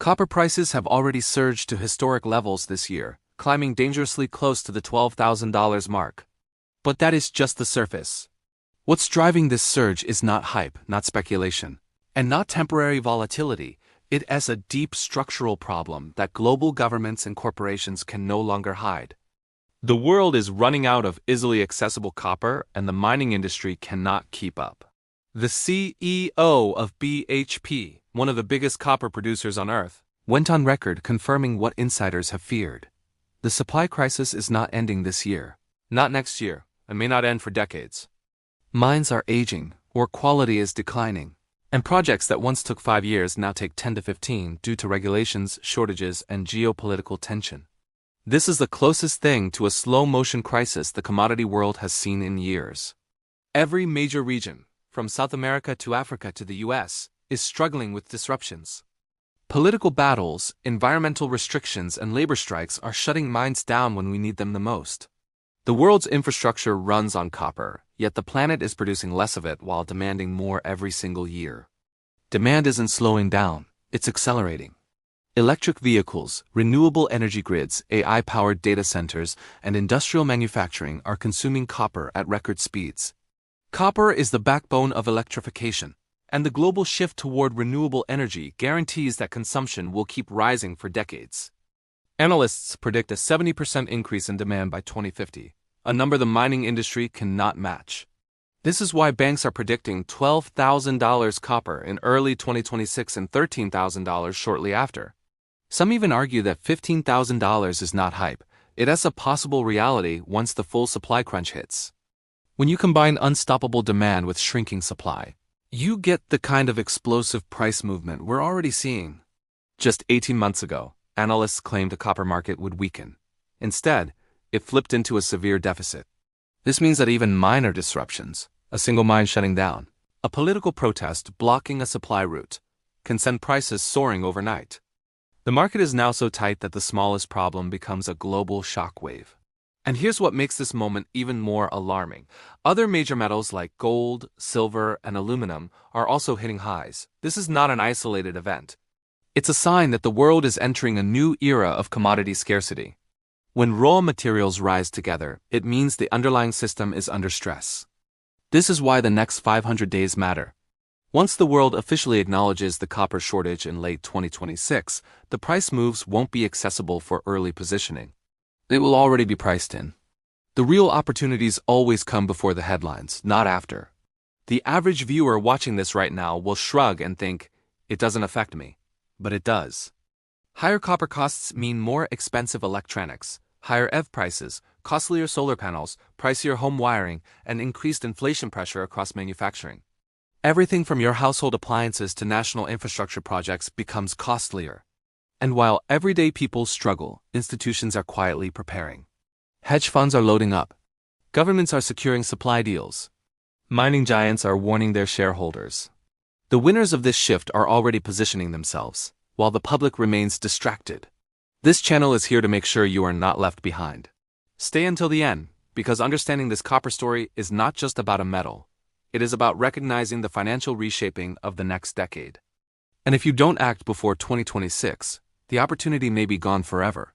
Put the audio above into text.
Copper prices have already surged to historic levels this year, climbing dangerously close to the $12,000 mark. But that is just the surface. What's driving this surge is not hype, not speculation, and not temporary volatility. It is a deep structural problem that global governments and corporations can no longer hide. The world is running out of easily accessible copper, and the mining industry cannot keep up. The CEO of BHP, one of the biggest copper producers on Earth, went on record confirming what insiders have feared. The supply crisis is not ending this year, not next year, and may not end for decades. Mines are aging, or quality is declining, and projects that once took 5 years now take 10 to 15 due to regulations, shortages, and geopolitical tension. This is the closest thing to a slow-motion crisis the commodity world has seen in years. Every major region, from South America to Africa to the US, is struggling with disruptions. Political battles, environmental restrictions, and labor strikes are shutting mines down when we need them the most. The world's infrastructure runs on copper, yet the planet is producing less of it while demanding more every single year. Demand isn't slowing down, it's accelerating. Electric vehicles, renewable energy grids, AI-powered data centers, and industrial manufacturing are consuming copper at record speeds. Copper is the backbone of electrification, and the global shift toward renewable energy guarantees that consumption will keep rising for decades. Analysts predict a 70% increase in demand by 2050, a number the mining industry cannot match. This is why banks are predicting $12,000 copper in early 2026 and $13,000 shortly after. Some even argue that $15,000 is not hype, it is a possible reality once the full supply crunch hits. When you combine unstoppable demand with shrinking supply, you get the kind of explosive price movement we're already seeing. Just 18 months ago, analysts claimed the copper market would weaken. Instead, it flipped into a severe deficit. This means that even minor disruptions, a single mine shutting down, a political protest blocking a supply route, can send prices soaring overnight. The market is now so tight that the smallest problem becomes a global shockwave. And here's what makes this moment even more alarming. Other major metals like gold, silver, and aluminum are also hitting highs. This is not an isolated event. It's a sign that the world is entering a new era of commodity scarcity. When raw materials rise together, it means the underlying system is under stress. This is why the next 500 days matter. Once the world officially acknowledges the copper shortage in late 2026, the price moves won't be accessible for early positioning. It will already be priced in. The real opportunities always come before the headlines, not after. The average viewer watching this right now will shrug and think, it doesn't affect me. But it does. Higher copper costs mean more expensive electronics, higher EV prices, costlier solar panels, pricier home wiring, and increased inflation pressure across manufacturing. Everything from your household appliances to national infrastructure projects becomes costlier. And while everyday people struggle, institutions are quietly preparing. Hedge funds are loading up. Governments are securing supply deals. Mining giants are warning their shareholders. The winners of this shift are already positioning themselves, while the public remains distracted. This channel is here to make sure you are not left behind. Stay until the end, because understanding this copper story is not just about a metal. It is about recognizing the financial reshaping of the next decade. And if you don't act before 2026, the opportunity may be gone forever.